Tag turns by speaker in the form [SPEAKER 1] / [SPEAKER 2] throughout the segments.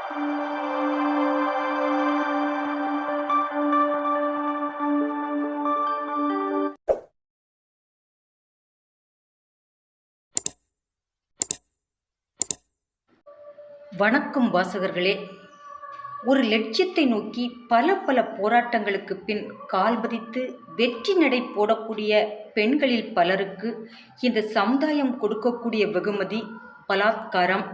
[SPEAKER 1] வணக்கம் வாசகர்களே. ஒரு லட்சியத்தை நோக்கி பல பல போராட்டங்களுக்கு பின் கால் பதித்து வெற்றி நடை போடக்கூடிய பெண்களில் பலருக்கு இந்த சமுதாயம் கொடுக்கக்கூடிய வெகுமதி பலாத்காரம்.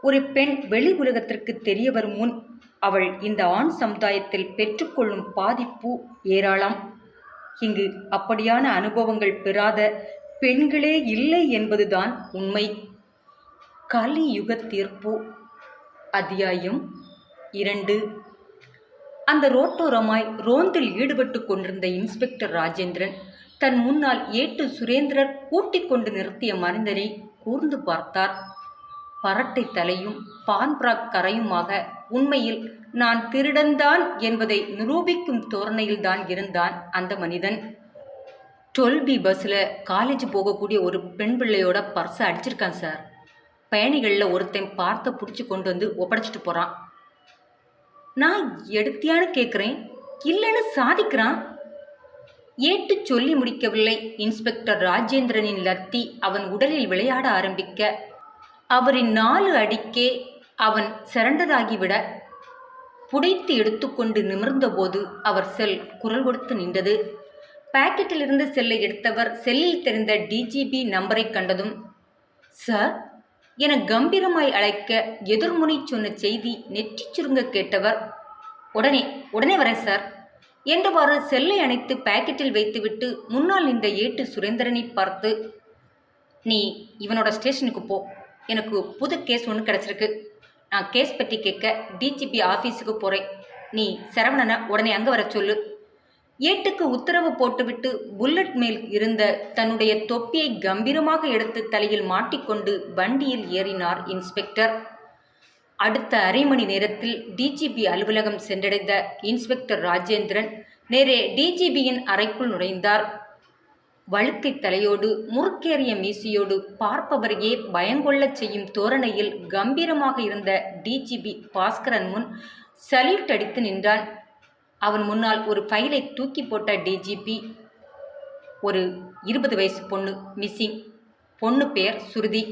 [SPEAKER 1] ஒரு பெண் வெளி உலகத்திற்கு தெரிய வரும் முன் அவள் இந்த ஆண் சமுதாயத்தில் பெற்றுக்கொள்ளும் பாதிப்பு ஏராளம். இங்கு அப்படியான அனுபவங்கள் பெறாத பெண்களே இல்லை என்பதுதான் உண்மை. கலியுக தீர்ப்பு. அத்தியாயம் 2. அந்த ரோட்டோரமாய் ரோந்தில் ஈடுபட்டு கொண்டிருந்த இன்ஸ்பெக்டர் ராஜேந்திரன் தன் முன்னால் ஏட்டு சுரேந்திரர் கூட்டிக் கொண்டு நிறுத்திய மனிதனை கூர்ந்து பார்த்தார். பரட்டை தலையும் பான்பிராக் கரையுமாக உண்மையில் நான் திருடன்தான் என்பதை நிரூபிக்கும் தோரணையில்தான் இருந்தான் அந்த மனிதன். 12B பஸ்ஸில் காலேஜ் போகக்கூடிய ஒரு பெண் பிள்ளையோட பர்ஸை அடிச்சிருக்கான் சார். பயணிகளில் ஒருத்தன் பார்த்த பிடிச்சி கொண்டு வந்து ஒப்படைச்சிட்டு போகிறான். நான் எடுத்தியான்னு கேட்குறேன், இல்லைன்னு சாதிக்கிறான். ஏட்டு சொல்லி முடிக்கவில்லை. இன்ஸ்பெக்டர் ராஜேந்திரனின் லத்தி அவன் உடலில் விளையாட ஆரம்பிக்க அவரின் 4 அடிக்கே அவன் சிறண்டதாகிவிட புடைத்து எடுத்துக்கொண்டு நிமிர்ந்தபோது அவர் செல் குரல் கொடுத்து நின்றது. பாக்கெட்டிலிருந்து செல்லை எடுத்தவர் செல்லில் தெரிந்த டிஜிபி நம்பரை கண்டதும், சார் என கம்பீரமாய் அழைக்க எதிர்முனை சொன்ன செய்தி நெற்றி சுருங்க கேட்டவர், உடனே வரேன் சார் என்றவாறு செல்லை அணைத்து பாக்கெட்டில் வைத்துவிட்டு முன்னால் நின்ற ஏட்டு சுரேந்திரனை பார்த்து, நீ இவனோட ஸ்டேஷனுக்கு போ, எனக்கு புது கேஸ் ஒன்று கிடச்சிருக்கு. நான் கேஸ் பற்றி கேட்க டிஜிபி ஆஃபீஸுக்கு போகிறேன். நீ சரவணனை உடனே அங்கே வர சொல்லு. ஏட்டுக்கு உத்தரவு போட்டுவிட்டு புல்லட் மேல் இருந்த தன்னுடைய தொப்பியை கம்பீரமாக எடுத்து தலையில் மாட்டிக்கொண்டு வண்டியில் ஏறினார் இன்ஸ்பெக்டர். அடுத்த அரை மணி நேரத்தில் டிஜிபி அலுவலகம் சென்றடைந்த இன்ஸ்பெக்டர் ராஜேந்திரன் நேரே டிஜிபியின் அறைக்குள் நுழைந்தார். வழுக்கை தலையோடு முறுக்கேறிய மீசையோடு பார்ப்பவரையே பயங்கொள்ளச் செய்யும் தோரணையில் கம்பீரமாக இருந்த டிஜிபி பாஸ்கரன் முன் சல்யூட் அடித்து நின்றான். அவன் முன்னால் ஒரு ஃபைலை தூக்கி போட்ட டிஜிபி, ஒரு 20 வயசு பொண்ணு மிஸ்ஸிங். பொண்ணு பேர் சுருதி.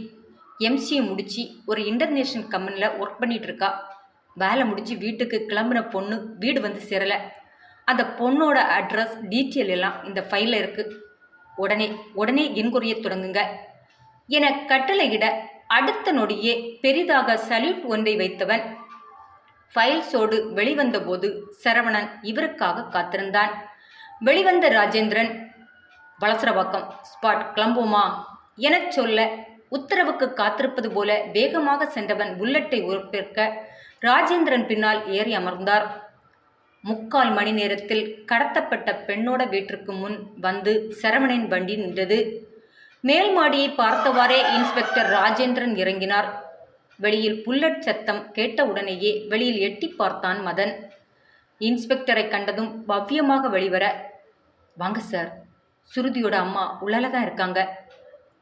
[SPEAKER 1] எம்சிஏ முடிச்சு ஒரு இன்டர்நேஷ்னல் கம்பெனியில் ஒர்க் பண்ணிகிட்டு இருக்கா. வேலை முடிஞ்சு வீட்டுக்கு கிளம்புன பொண்ணு வீடு வந்து சேரலை. அந்த பொண்ணோட அட்ரஸ் டீட்டெயில் எல்லாம் இந்த ஃபைலில் இருக்குது. உடனே என்கொரிய தொடங்குங்க என கட்டளையிட அடுத்த நொடியே பெரிதாக சல்யூட் ஒன்றை வைத்தவன் ஃபைல்ஸோடு வெளிவந்தபோது சரவணன் இவருக்காக காத்திருந்தான். வெளிவந்த ராஜேந்திரன், வளசரவாக்கம் ஸ்பாட் கிளம்புமா எனச் சொல்ல உத்தரவுக்கு காத்திருப்பது போல வேகமாக சென்றவன் புல்லட்டை உறுப்பிற்க ராஜேந்திரன் பின்னால் ஏறி அமர்ந்தார். 3/4 மணி நேரத்தில் கடத்தப்பட்ட பெண்ணோட வீட்டிற்கு முன் வந்து சரவணன் வண்டி நின்றது. மேல் மாடியை பார்த்தவாறே இன்ஸ்பெக்டர் ராஜேந்திரன் இறங்கினார். வெளியில் புல்லட் சத்தம் கேட்டவுடனேயே வெளியில் எட்டி பார்த்தான் மதன். இன்ஸ்பெக்டரை கண்டதும் பவ்யமாக வெளிவர, வாங்க சார், சுருதியோட அம்மா உள்ளால தான் இருக்காங்க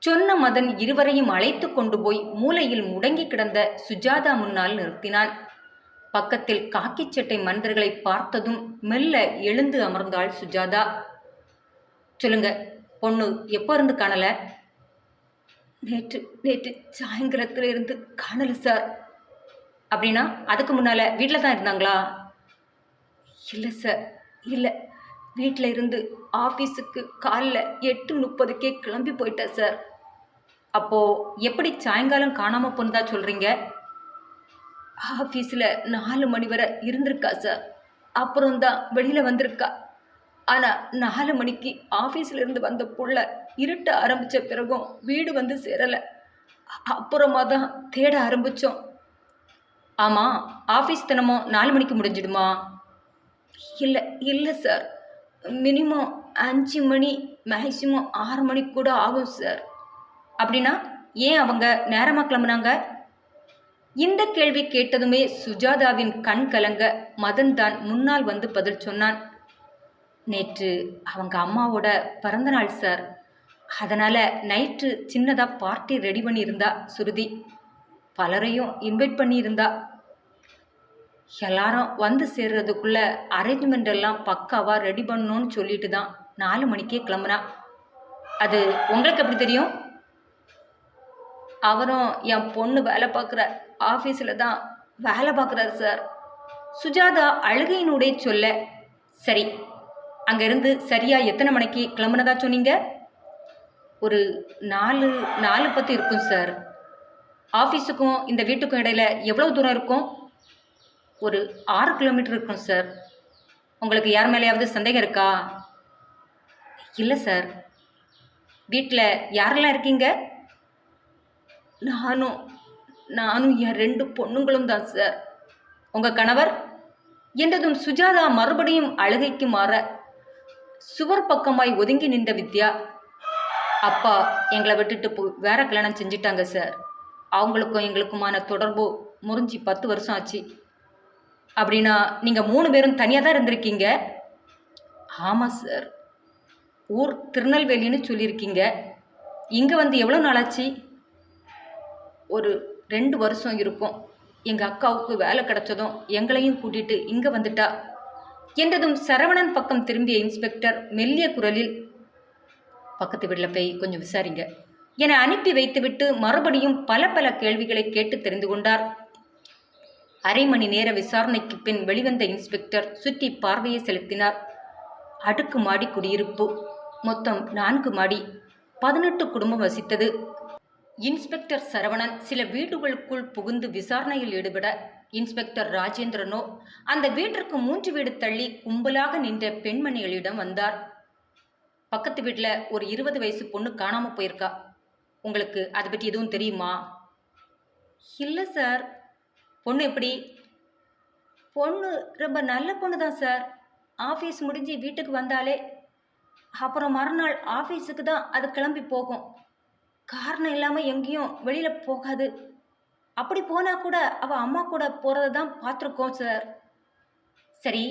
[SPEAKER 1] சொன்ன மதன் இருவரையும் அழைத்து கொண்டு போய் மூலையில் முடங்கி கிடந்த சுஜாதா முன்னால் நிறுத்தினான். பக்கத்தில் காக்கி சட்டை மனிதர்களை பார்த்ததும் மெல்ல எழுந்து அமர்ந்தாள் சுஜாதா. சொல்லுங்க, பொண்ணு எப்போ இருந்து காணல? நேற்று சாயங்காலத்தில் இருந்து காணல சார். அப்படின்னா அதுக்கு முன்னால் வீட்டில் தான் இருந்தாங்களா? இல்லை சார், இல்லை, வீட்டில் இருந்து ஆஃபீஸுக்கு காலைல 8:30க்கே கிளம்பி போயிட்டேன் சார். அப்போது எப்படி சாயங்காலம் காணாமல் போனதா சொல்கிறீங்க? ஆஃபீஸில் 4 மணி வரை இருந்திருக்கா சார். அப்புறம்தான் வெளியில் வந்திருக்கா. ஆனால் 4 மணிக்கு ஆஃபீஸில் வந்த புள்ள இருட்ட ஆரம்பித்த பிறகும் வீடு வந்து சேரலை. அப்புறமா தான் தேட ஆரம்பித்தோம். ஆமாம், ஆஃபீஸ் தினமும் 4 மணிக்கு முடிஞ்சிடுமா? இல்லை சார், மினிமம் 5 மணி, மேக்சிமம் 6 மணி கூட ஆகும் சார். அப்படின்னா ஏன் அவங்க நேரமாக கிளம்புனாங்க? இந்த கேள்வி கேட்டதுமே சுஜாதாவின் கண் கலங்க மதன் தான் முன்னால் வந்து பதில் சொன்னான். நேற்று அவங்க அம்மாவோட பிறந்தநாள் சார். அதனால் நைட்டு சின்னதாக பார்ட்டி ரெடி பண்ணியிருந்தா சுருதி. பலரையும் இன்வைட் பண்ணியிருந்தா. எல்லாரும் வந்து சேர்றதுக்குள்ள அரேஞ்ச்மெண்ட் எல்லாம் பக்காவாக ரெடி பண்ணணும்னு சொல்லிட்டு தான் 4 மணிக்கே கிளம்புனா. அது உங்களுக்கு எப்படி தெரியும்? அவரும் என் பொண்ணு வேலை பார்க்குற ஆஃபீஸில் தான் வேலை பார்க்குறாரு சார். சுஜாதா அழுகையினுடைய சொல்ல, சரி, அங்கேருந்து சரியாக எத்தனை மணிக்கு கிளம்புனதா சொன்னீங்க? ஒரு 4:10 இருக்கும் சார். ஆஃபீஸுக்கும் இந்த வீட்டுக்கும் இடையில எவ்வளோ தூரம் இருக்கும்? ஒரு 6 கிலோமீட்டர் இருக்கும் சார். உங்களுக்கு யார் மேலேயாவது சந்தேகம் இருக்கா? இல்லை சார். வீட்டில் யாரெல்லாம் இருக்கீங்க? நானும் என் 2 பொண்ணுங்களும் தான் சார். உங்கள் கணவர்? என்றதும் சுஜாதா மறுபடியும் அழுகைக்கு மாற சுவர் பக்கமாய் ஒதுங்கி நின்ற வித்யா, அப்பா எங்களை விட்டுட்டு வேற கல்யாணம் செஞ்சிட்டாங்க சார். அவங்களுக்கும் எங்களுக்குமான தொடர்பு முறிஞ்சி 10 வருஷம் ஆச்சு. அப்படின்னா நீங்கள் 3 பேரும் தனியாக தான் இருந்திருக்கீங்க? ஆமாம் சார். ஊர் திருநெல்வேலின்னு சொல்லியிருக்கீங்க. இங்கே வந்து எவ்வளோ நாளாச்சு? ஒரு 2 வருஷம் இருக்கும். எங்கள் அக்காவுக்கு வேலை கிடைச்சதும் எங்களையும் கூட்டிகிட்டு இங்கே வந்துட்டா என்றதும் சரவணன் பக்கம் திரும்பிய இன்ஸ்பெக்டர் மெல்லிய குரலில், பக்கத்து வீட்டில் போய் கொஞ்சம் விசாரிங்க என அனுப்பி வைத்துவிட்டு மறுபடியும் பல கேள்விகளை கேட்டு தெரிந்து கொண்டார். அரை மணி நேர விசாரணைக்கு பின் வெளிவந்த இன்ஸ்பெக்டர் சுற்றி பார்வையை செலுத்தினார். அடுக்கு மாடி குடியிருப்பு, மொத்தம் 4 மாடி, 18 குடும்பம் வசித்தது. இன்ஸ்பெக்டர் சரவணன் சில வீடுகளுக்குள் புகுந்து விசாரணையில் ஈடுபட, இன்ஸ்பெக்டர் ராஜேந்திரனோ அந்த வீட்டிற்கு 3 வீடு தள்ளி கும்பலாக நின்ற பெண்மணிகளிடம் வந்தார். பக்கத்து வீட்டில் ஒரு 20 வயசு பொண்ணு காணாமல் போயிருக்கா. உங்களுக்கு அதை பற்றி எதுவும் தெரியுமா? இல்லை சார். பொண்ணு எப்படி? பொண்ணு ரொம்ப நல்ல பொண்ணு தான் சார். ஆஃபீஸ் முடிஞ்சு வீட்டுக்கு வந்தாலே அப்புறம் மறுநாள் ஆஃபீஸுக்கு தான் அது கிளம்பி போகும். காரணம் இல்லாமல் எங்கேயும் வெளியில் போகாது. அப்படி போனால் கூட அவள் அம்மா கூட போகிறத தான் பார்த்துருக்கோம் சார். சரி,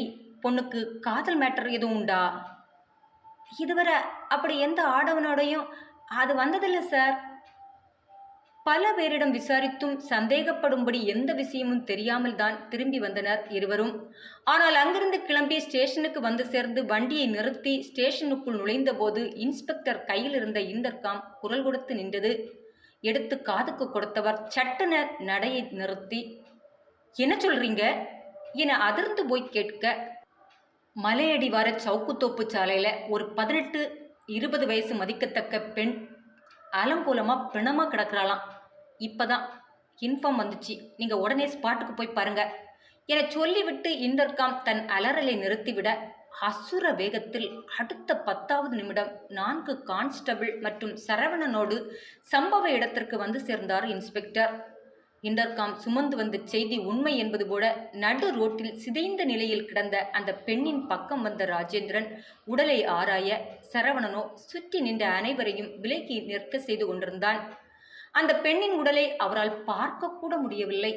[SPEAKER 1] பொண்ணுக்கு காதல் மேட்டர் எதுவும் உண்டா? இதுவரை அப்படி எந்த ஆடவனோடையும் அது வந்ததில்லை சார். பல பேரிடம் விசாரித்தும் சந்தேகப்படும்படி எந்த விஷயமும் தெரியாமல் தான் திரும்பி வந்தனர் இருவரும். ஆனால் அங்கிருந்து கிளம்பி ஸ்டேஷனுக்கு வந்து சேர்ந்து வண்டியை நிறுத்தி ஸ்டேஷனுக்குள் நுழைந்த போது இன்ஸ்பெக்டர் கையில் இருந்த இன்டர்காம் குரல் கொடுத்து நின்றது. எடுத்து காதுக்கு கொடுத்தவர் சட்டென நடையை நிறுத்தி, என்ன சொல்றீங்க என அதிர்ந்து போய் கேட்க, மலையடிவார சவுக்குத்தோப்பு சாலையில் ஒரு 18-20 வயசு மதிக்கத்தக்க பெண் அலங்கோலமாக பிணமாக கிடக்கிறாளாம். இப்போதான் இன்ஃபார்ம் வந்துச்சு, நீங்கள் உடனே ஸ்பாட்டுக்கு போய் பாருங்க என சொல்லிவிட்டு இன்டர்காம் தன் அலறலை நிறுத்திவிட, அசுர வேகத்தில் அடுத்த 10வது நிமிடம் 4 கான்ஸ்டபிள் மற்றும் சரவணனோடு சம்பவ இடத்திற்கு வந்து சேர்ந்தார் இன்ஸ்பெக்டர். இன்டர்காம் சுமந்து வந்த செய்தி உண்மை என்பது போல நடு ரோட்டில் சிதைந்த நிலையில் கிடந்த அந்த பெண்ணின் பக்கம் வந்த ராஜேந்திரன் உடலை ஆராய, சரவணனோ சுற்றி நின்ற அனைவரையும் விலகி நிற்க செய்து கொண்டிருந்தான். அந்த பெண்ணின் உடலை அவரால் பார்க்க கூட முடியவில்லை.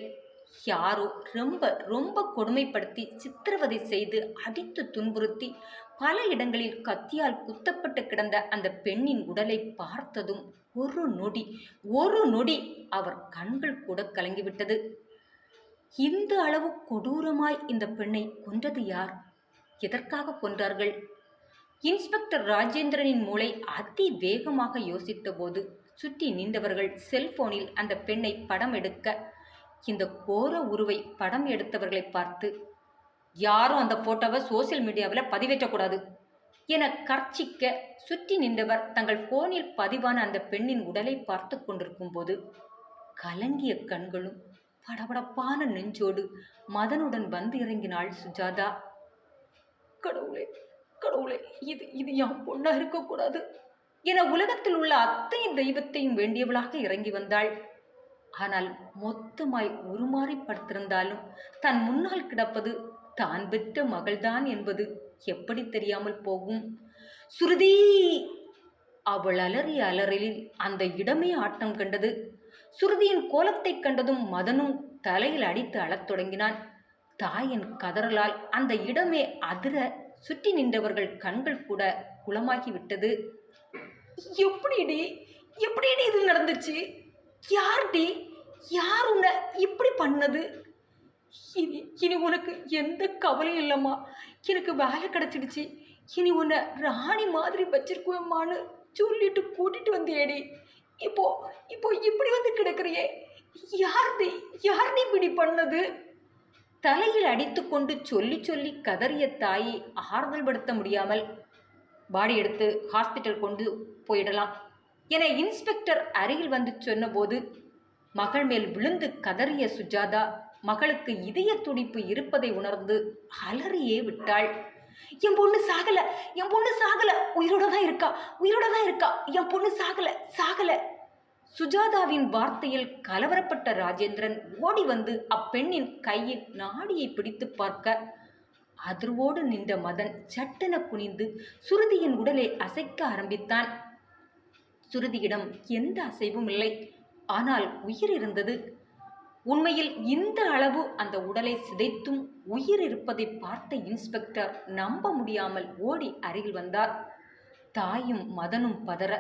[SPEAKER 1] யாரோ ரொம்ப ரொம்ப கொடுமைப்படுத்தி சித்திரவதை செய்து அடித்து துன்புறுத்தி பல இடங்களில் கத்தியால் குத்தப்பட்டு கிடந்த அந்த பெண்ணின் உடலை பார்த்ததும் ஒரு நொடி அவர் கண்கள் கூட கலங்கிவிட்டது. இந்த அளவு கொடூரமாய் இந்த பெண்ணை கொன்றது யார்? எதற்காக கொன்றார்கள்? இன்ஸ்பெக்டர் ராஜேந்திரனின் மூளை அதி வேகமாக யோசித்த போது சுற்றி நின்றவர்கள் செல்போனில் அந்த பெண்ணை படம் எடுக்க, இந்த கோர உருவை படம் எடுத்தவர்களை பார்த்து, யாரும் அந்த போட்டோவை சோசியல் மீடியாவில் பதிவேற்றக்கூடாது என கர்ச்சிக்க, சுற்றி நின்றவர் தங்கள் போனில் பதிவான அந்த பெண்ணின் உடலை பார்த்து கொண்டிருக்கும் போது கலங்கிய கண்களும் படபடப்பான நெஞ்சோடு மதனுடன் வந்து இறங்கினாள் சுஜாதா. கடவுளே கடவுளே, இது என் பொண்ணா இருக்கக்கூடாது என உலகத்தில் உள்ள அத்தனை தெய்வத்தையும் வேண்டியவளாக இறங்கி வந்தாள். ஆனால் மொத்தமாய் உருமாறி படுத்திருந்தாலும் தன் முன்னால் கிடப்பது தான் பெற்ற மகள்தான் என்பது எப்படி தெரியாமல் போகும்? சுருதி! அவள் அலறிய அலறலில் அந்த இடமே ஆட்டம் கண்டது. சுருதியின் கோலத்தை கண்டதும் மதனும் தலையில் அடித்து அழத் தொடங்கினான். தாயின் கதறலால் அந்த இடமே அதிர சுற்றி நின்றவர்கள் கண்கள் கூட குளமாகிவிட்டது. எப்படிடி இது நடந்துச்சு? யார் உன்னை இப்படி பண்ணது இனி இனி உனக்கு எந்த கவலையும் இல்லைம்மா. எனக்கு வேலை கிடச்சிடுச்சு. இனி உன்னை ராணி மாதிரி வச்சிருக்குவேம்மான்னு சொல்லிட்டு கூட்டிட்டு வந்தேடி. இப்போ இப்போ இப்படி வந்து கிடக்குறியே, யார்டி யார்டி இப்படி பண்ணது? தலையில் அடித்துக்கொண்டு சொல்லி சொல்லி கதறிய தாயை ஆறுதல் படுத்த முடியாமல், பாடி எடுத்து ஹாஸ்பிட்டல் கொண்டு போயிடலாம் என இன்ஸ்பெக்டர் அருகில் வந்து சொன்னபோது மகள் மேல் விழுந்து கதறிய சுஜாதா மகளுக்கு இதய துடிப்பு இருப்பதை உணர்ந்து அலறியே விட்டாள். என் பொண்ணு சாகல, என் பொண்ணு சாகல, உயிரோட தான் இருக்கா, உயிரோட தான் இருக்கா, என் பொண்ணு சாகல சாகல. சுஜாதாவின் வார்த்தையில் கலவரப்பட்ட ராஜேந்திரன் ஓடி வந்து அப்பெண்ணின் கையின் நாடியை பிடித்து பார்க்க, அதிர்வோடு நின்ற மதன் சட்டென குனிந்து சுருதியின் உடலை அசைக்க ஆரம்பித்தான். சுருதியிடம் எந்த அசைவும் இல்லை, ஆனால் உயிர் இருந்தது. உண்மையில் இந்த அளவு அந்த உடலை சிதைத்தும் உயிர் இருப்பதை பார்த்த இன்ஸ்பெக்டர் நம்ப முடியாமல் ஓடி அருகில் வந்தார். தாயும் மதனும் பதற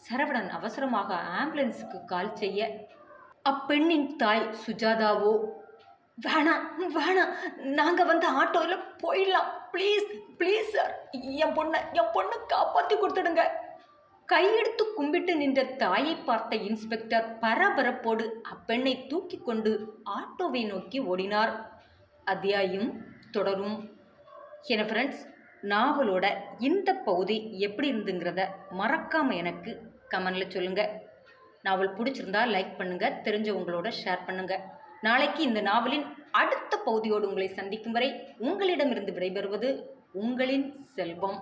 [SPEAKER 1] சரவணன் அவசரமாக ஆம்புலன்ஸுக்கு கால் செய்ய, அப்பெண்ணின் தாய் சுஜாதாவோ, வேணாம் வேணாம், நாங்கள் வந்து ஆட்டோவில் போயிடலாம், ப்ளீஸ் ப்ளீஸ் சார், என் பொண்ணை காப்பாற்றி கொடுத்துடுங்க. கையெடுத்து கும்பிட்டு நின்ற தாயை பார்த்த இன்ஸ்பெக்டர் பரபரப்போடு அப்பெண்ணை தூக்கி கொண்டு ஆட்டோவை நோக்கி ஓடினார். அத்தியாயம் தொடரும். என ஃப்ரெண்ட்ஸ், நாவலோட இந்த பகுதி எப்படி இருந்துங்கிறத மறக்காமல் எனக்கு கமெண்டில் சொல்லுங்கள். நாவல் பிடிச்சிருந்தா லைக் பண்ணுங்கள், தெரிஞ்சவங்களோட ஷேர் பண்ணுங்கள். நாளைக்கு இந்த நாவலின் அடுத்த பகுதியோடு உங்களை சந்திக்கும் வரை உங்களிடமிருந்து விடைபெறுவது உங்களின் செல்வம்.